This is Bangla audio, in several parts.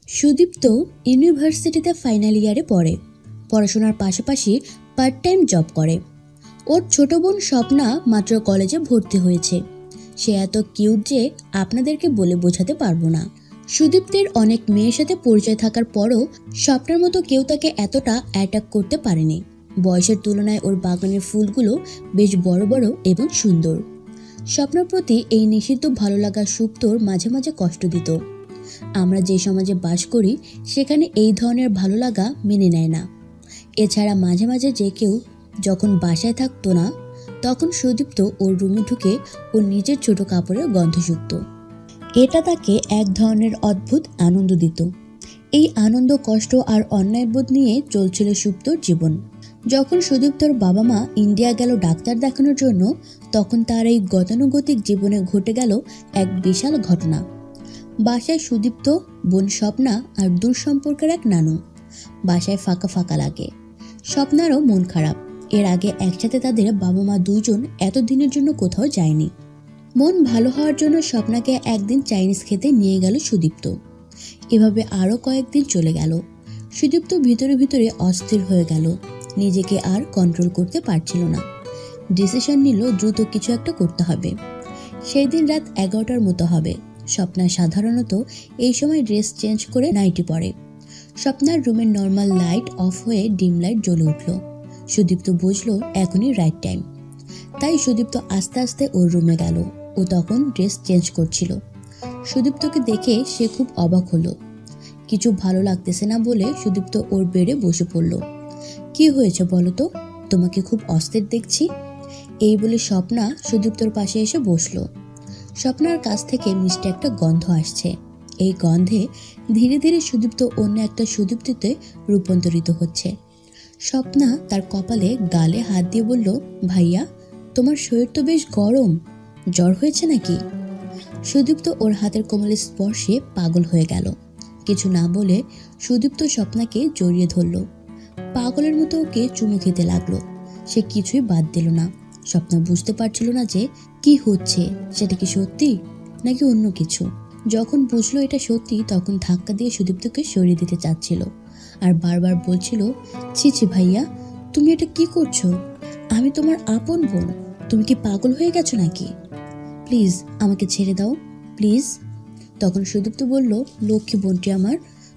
সুদীপ্ত ইউনিভার্সিটিতে ফাইনাল ইয়ারে পড়ে। পড়াশোনার পাশাপাশি পার্ট টাইম জব করে। ওর ছোট বোন স্বপ্না মাত্র কলেজে ভর্তি হয়েছে। সে এত কিউট যে আপনাদেরকে বলে বোঝাতে পারবো না। সুদীপ্তের অনেক মেয়ের সাথে পরিচয় থাকার পরও স্বপ্নার মতো কেউ তাকে এতটা অ্যাটাক করতে পারেনি। বয়সের তুলনায় ওর বাগানের ফুলগুলো বেশ বড় বড় এবং সুন্দর। স্বপ্নার প্রতি এই নিষিদ্ধ ভালো লাগা সুপ্তর মাঝে মাঝে কষ্ট দিত। আমরা যে সমাজে বাস করি সেখানে এই ধরনের ভালো লাগা মেনে নেয় না। এছাড়া মাঝে মাঝে যে কেউ যখন বাসায় থাকতো না তখন সুদীপ্ত ওর রুমে ঢুকে ওর নিজের ছোট কাপড়ের গন্ধ শুঁকত। এটা তাকে এক ধরনের অদ্ভুত আনন্দ দিত। এই আনন্দ, কষ্ট আর অন্যায়বোধ নিয়ে চলছিল সুপ্তর জীবন। যখন সুদীপ্তর বাবা মা ইন্ডিয়া গেল ডাক্তার দেখানোর জন্য তখন তার এই গতানুগতিক জীবনে ঘটে গেল এক বিশাল ঘটনা। বাসায় সুদীপ্ত, বোন স্বপ্না আর দূর সম্পর্কের এক নানু। বাসায় ফাঁকা ফাঁকা লাগে। স্বপ্নারও মন খারাপ। এর আগে একসাথে তাদের বাবা মা দুইজন এতদিনের জন্য কোথাও যায়নি। মন ভালো হওয়ার জন্য স্বপ্নাকে একদিন চাইনিজ খেতে নিয়ে গেল সুদীপ্ত। এভাবে আরও কয়েকদিন চলে গেল। সুদীপ্ত ভিতরে ভিতরে অস্থির হয়ে গেল। নিজেকে আর কন্ট্রোল করতে পারছিল না। ডিসিশন নিল দ্রুত কিছু একটা করতে হবে। সেই দিন রাত 11টার মতো হবে। স্বপ্না সাধারণত এই সময় ড্রেস চেঞ্জ করে নাইটি পরে। স্বপ্নার রুমের নর্মাল লাইট অফ হয়ে ডিম লাইট জ্বলে উঠল। সুদীপ্ত বুঝলো এখনই রাইট টাইম। তাই সুদীপ্ত আস্তে আস্তে ওর রুমে গেল। ও তখন ড্রেস চেঞ্জ করছিল। সুদীপ্তকে দেখে সে খুব অবাক হলো। কিছু ভালো লাগতেছে না বলে সুদীপ্ত ওর বেডে বসে পড়ল। কি হয়েছে বলো তো, তোমাকে খুব অস্থির দেখছি। এই বলে স্বপ্না সুদীপ্তর পাশে এসে বসলো। স্বপ্নার কাছ থেকে মিষ্টি একটা গন্ধ আসছে। এই গন্ধে ধীরে ধীরে সুদীপ্ত অন্য একটা সুদীপ্তিতে রূপান্তরিত হচ্ছে। স্বপ্না তার কপালে গালে হাত দিয়ে বলল, ভাইয়া তোমার শরীর তো বেশ গরম, জ্বর হয়েছে নাকি? সুদীপ্ত ওর হাতের কোমলের স্পর্শে পাগল হয়ে গেল। কিছু না বলে সুদীপ্ত স্বপ্নাকে জড়িয়ে ধরল। পাগলের মতো ওকে চুমু খেতে লাগলো। সে কিছুই বাদ দিল না। স্বপ্না বুঝতে পারছিল না যে কি হচ্ছে, সেটা কি সত্যি নাকি অন্য কিছু। যখন বুঝলো এটা সত্যি তখন ধাক্কা দিয়ে সুদীপ্তকে সরিয়ে দিতে চাচ্ছিল আর বারবার বলছিল, ছি ছি ভাইয়া, তুমি এটা কি করছো? আমি তোমার আপন বোন, তুমি কি পাগল হয়ে গেছো নাকি? প্লিজ আমাকে ছেড়ে দাও, প্লিজ। তখন সুদীপ্ত বলল, লক্ষ্মী বোনটি আমার,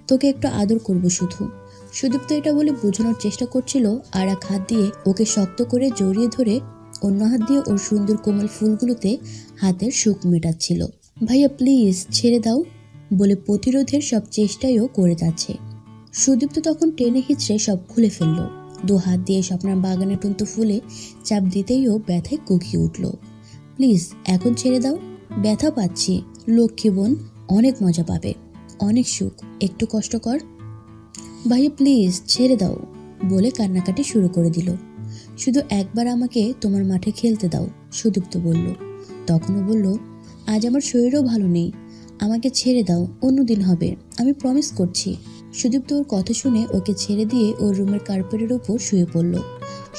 তোকে একটু আদর করবো শুধু। সুদীপ্ত এটা বলে বোঝানোর চেষ্টা করছিল আর এক হাত দিয়ে ওকে শক্ত করে জড়িয়ে ধরে অন্য হাত দিয়ে ওর সুন্দর কোমল ফুলগুলোতে হাতের সুখ মেটাচ্ছিল। ভাইয়া প্লিজ ছেড়ে দাও বলে প্রতিরোধের সব চেষ্টাইও করে যাচ্ছে। সুদীপ্ত তখন টেনে হিচড়ে সব খুলে ফেলল। দু হাত দিয়ে স্বপ্নার বাগানের পর্যন্ত ফুলে চাপ দিতেইও ব্যথায় কুকিয়ে উঠল। প্লিজ এখন ছেড়ে দাও, ব্যথা পাচ্ছি। লক্ষ্মী বোন অনেক মজা পাবে, অনেক সুখ, একটু কষ্ট কর। ভাইয়া প্লিজ ছেড়ে দাও বলে কান্নাকাটি শুরু করে দিল। শুধু একবার আমাকে তোমার মাঠে খেলতে দাও, সুদীপ্ত বলল। তখনও বলল, আজ আমার শরীরও ভালো নেই, আমাকে ছেড়ে দাও, অন্যদিন হবে, আমি প্রমিস করছি। সুদীপ্ত ওর কথা শুনে ওকে ছেড়ে দিয়ে ওর রুমের কার্পেটের উপর শুয়ে পড়ল।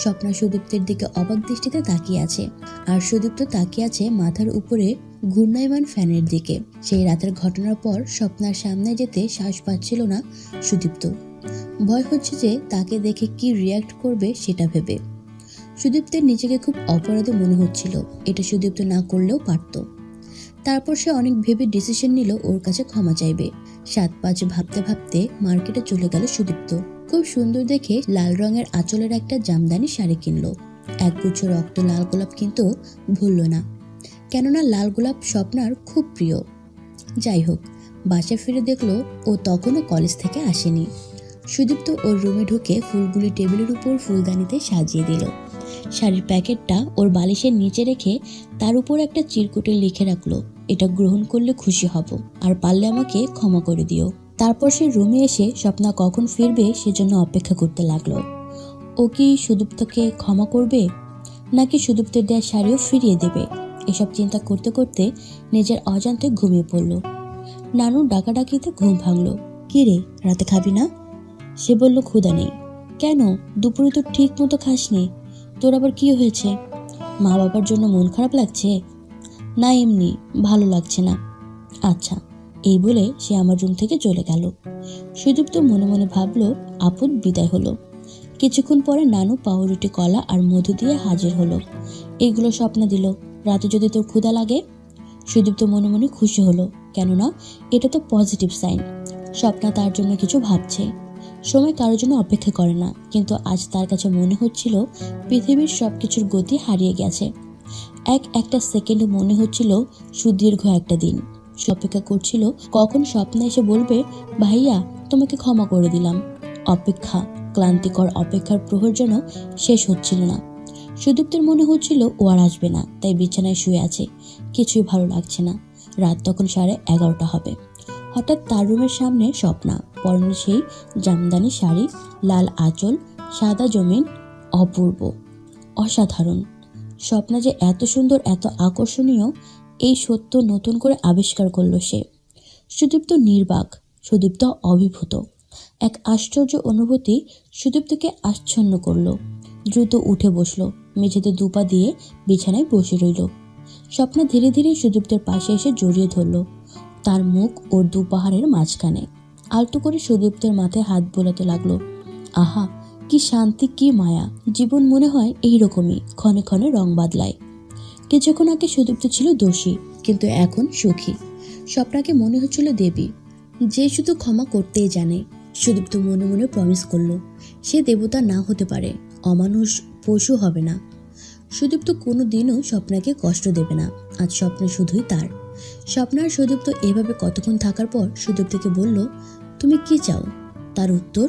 স্বপ্না সুদীপ্তের দিকে অবাক দৃষ্টিতে তাকিয়ে আছে আর সুদীপ্ত তাকিয়ে আছে মাথার উপরে ঘূর্ণায়মান ফ্যানের দিকে। সেই রাতের ঘটনার পর স্বপ্নার সামনে যেতে সাহস পাচ্ছিল না সুদীপ্ত। ভয় হচ্ছে যে তাকে দেখে কি রিয়াক্ট করবে সেটা ভেবে। সুদীপ্তের নিজেকে খুব অপরাধী মনে হচ্ছিল। এটা সুদীপ্ত না করলেও পারত। তারপর সে অনেক ভেবে ডিসিশন নিল ওর কাছে ক্ষমা চাইবে। 7-5 ভাবতে ভাবতে মার্কেটে চলে গেল সুদীপ্ত। খুব সুন্দর দেখে লাল রঙের আঁচলের একটা জামদানি শাড়ি কিনলো। একগুচ্ছ রক্ত লাল গোলাপ কিন্তু ভুলল না, কেননা লাল গোলাপ স্বপ্নার খুব প্রিয়। যাই হোক, বাসায় ফিরে দেখলো ও তখনও কলেজ থেকে আসেনি। সুদীপ্ত ওর রুমে ঢুকে ফুলগুলি টেবিলের উপর ফুলদানিতে সাজিয়ে দিল। শাড়ির প্যাকেটটা ওর বালিশের নিচে রেখে তার উপর একটা চিরকুটে লিখে রাখলো, এটা গ্রহণ করলে খুশি হব, আর পারলে আমাকে ক্ষমা করে দিও। তারপর সে রুমে এসে স্বপ্না কখন ফিরবে সেজন্য অপেক্ষা করতে লাগলো। ও কি সুদীপ্তকে ক্ষমা করবে নাকি সুদীপ্তের দেয়া শাড়িও ফিরিয়ে দেবে? এসব চিন্তা করতে করতে নিজের অজান্তে ঘুমিয়ে পড়ল। নানুর ডাকাডাকিতে ঘুম ভাঙলো। কি রে, রাতে খাবি না? সে বলল, ক্ষুধা নেই। কেন, দুপুরে তো ঠিক মতো খাসনি, তোর আবার কি হয়েছে? মা বাবার জন্য মন খারাপ লাগছে? না, এমনি ভালো লাগছে না। আচ্ছা, এই বলে সে আমার রুম থেকে চলে গেল। সুদীপ্ত মনে মনে ভাবল আপদ বিদায় হলো। কিছুক্ষণ পরে নানু পাউরুটি, কলা আর মধু দিয়ে হাজির হলো। এইগুলো স্বপ্না দিল, রাতে যদি তোর ক্ষুধা লাগে। সুদীপ্ত মনে মনে খুশি হলো, কেননা এটা তো পজিটিভ সাইন। স্বপ্না তার জন্য কিছু ভাবছে। সময় কারোর জন্য অপেক্ষা করে না, কিন্তু আজ তার কাছে মনে হচ্ছিল পৃথিবীর সবকিছুর গতি হারিয়ে গেছে। একটা সেকেন্ড মনে হচ্ছিল সুদীর্ঘ একটা দিন। সে অপেক্ষা করছিল কখন স্বপ্না এসে বলবে, ভাইয়া তোমাকে ক্ষমা করে দিলাম। অপেক্ষা, ক্লান্তিকর অপেক্ষার প্রহর যেন শেষ হচ্ছিল না। সুদীপ্তের মনে হচ্ছিল ও আর আসবে না, তাই বিছানায় শুয়ে আছে, কিছুই ভালো লাগছে না। রাত তখন 11:30 হবে। হঠাৎ তার রুমের সামনে স্বপ্না, পরনে সেই জামদানি শাড়ি, লাল আঁচল, সাদা জমিন, অপূর্ব, অসাধারণ। স্বপ্না যে এত সুন্দর, এত আকর্ষণীয়, এই সত্য নতুন করে আবিষ্কার করল সে। সুদীপ্ত নির্বাক, সুদীপ্ত অভিভূত। এক আশ্চর্য অনুভূতি সুদীপ্তকে আচ্ছন্ন করল। দ্রুত উঠে বসল, মেঝেতে দুপা দিয়ে বিছানায় বসে রইল। স্বপ্না ধীরে ধীরে সুদীপ্তের পাশে এসে জড়িয়ে ধরল, তার মুখ ওর দুপাহাড়ের মাঝখানে। আলতো করে সুদীপ্তের মাথায় হাত বোলাতে লাগলো। আহা, কি শান্তি, কি মায়া! জীবন মনে হয় এইরকমই, ক্ষণে ক্ষণে রং বদলায়। কিছুক্ষণ আগে সুদীপ্ত ছিল দোষী, কিন্তু এখন সুখী। স্বপ্নাকে মনে হচ্ছিল দেবী, যে শুধু ক্ষমা করতেই জানে। সুদীপ্ত মনে মনে প্রমিস করলো, সে দেবতা না হতে পারে, অমানুষ, পশু হবে না। সুদীপ্ত কোনো দিনও স্বপ্নাকে কষ্ট দেবে না। আজ স্বপ্ন শুধুই তার। স্বপ্নার সুদীপ্ত এভাবে কতক্ষণ থাকার পর সুদীপ্তকে বলল, তুমি কি চাও? তার উত্তর,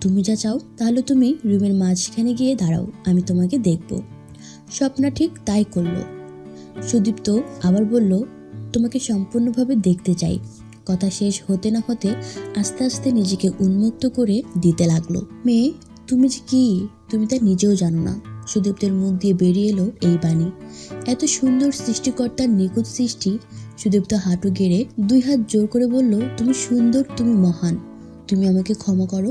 তুমি যা চাও। তাহলে তুমি রুমের মাঝখানে গিয়ে দাঁড়াও, আমি তোমাকে দেখব। স্বপ্না ঠিক তাই করল। সুদীপ্ত আবার বলল, তোমাকে সম্পূর্ণভাবে দেখতে চাই। কথা শেষ হতে না হতে আস্তে আস্তে নিজেকে উন্মুক্ত করে দিতে লাগলো। মেয়ে, তুমি যে কি, তুমি তা নিজেও জানো না। সুদীপ্তের মুখ দিয়ে বেরিয়ে এলো এই বাণী। এত সুন্দর সৃষ্টিকর্তার নিখুঁত সৃষ্টি। সুদীপ্ত হাঁটু গেড়ে 2 হাত জোর করে বলল, তুমি সুন্দর, তুমি মহান, তুমি আমাকে ক্ষমা করো।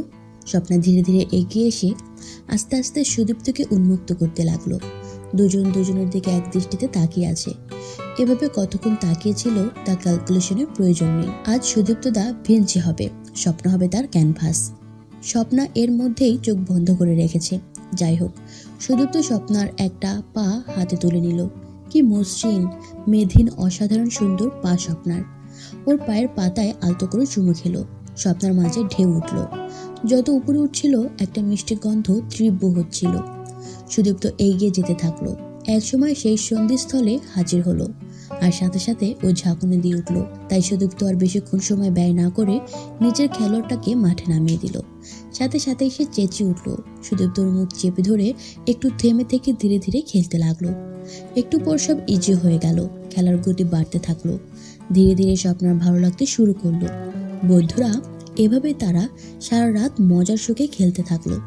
স্বপ্না ধীরে ধীরে এগিয়ে এসে আস্তে আস্তে সুদীপ্তকে উন্মুক্ত করতে লাগলো। দুজন দুজনের দিকে এক দৃষ্টিতে তাকিয়ে আছে। এভাবে কতক্ষণ তাকিয়েছিল তা ক্যালকুলেশনের প্রয়োজন নেই। আজ সুদীপ্ত দা ভিঞ্চি হবে, স্বপ্ন হবে তার ক্যানভাস। স্বপ্না এর মধ্যেই চোখ বন্ধ করে রেখেছে। যাই হোক, সুদীপ্ত স্বপ্নার একটা পা হাতে তুলে নিল। কি মসৃণ, মেধহীন, অসাধারণ সুন্দর পা স্বপ্নার। ওর পায়ের পাতায় আলতো করে চুমু খেলো। স্বপ্নার মাঝে ঢেউ উঠল। যত উপরে উঠছিল একটা মিষ্টি গন্ধ তীব্র হচ্ছিল। সুদীপ্ত এগিয়ে যেতে থাকলো। একসময় সেই সন্ধিস্থলে হাজির হলো, আর সাথে সাথে ও ঝাঁকুনি দিয়ে উঠল। তাই সুদীপ্ত আর বেশিক্ষণ সময় ব্যয় না করে নিজের খেলোয়াড়টাকে মাঠে নামিয়ে দিল। সাথে সাথেই সে চেঁচিয়ে উঠল। সুদীপ্তর মুখ চেপে ধরে একটু থেমে থেকে ধীরে ধীরে খেলতে লাগলো। একটু পর সব ইজি হয়ে গেল। খেলার গতি বাড়তে থাকলো। ধীরে ধীরে স্বপ্নার ভালো লাগতে শুরু করলো। বন্ধুরা, এভাবে তারা সারা রাত মজার সুখে খেলতে থাকলো।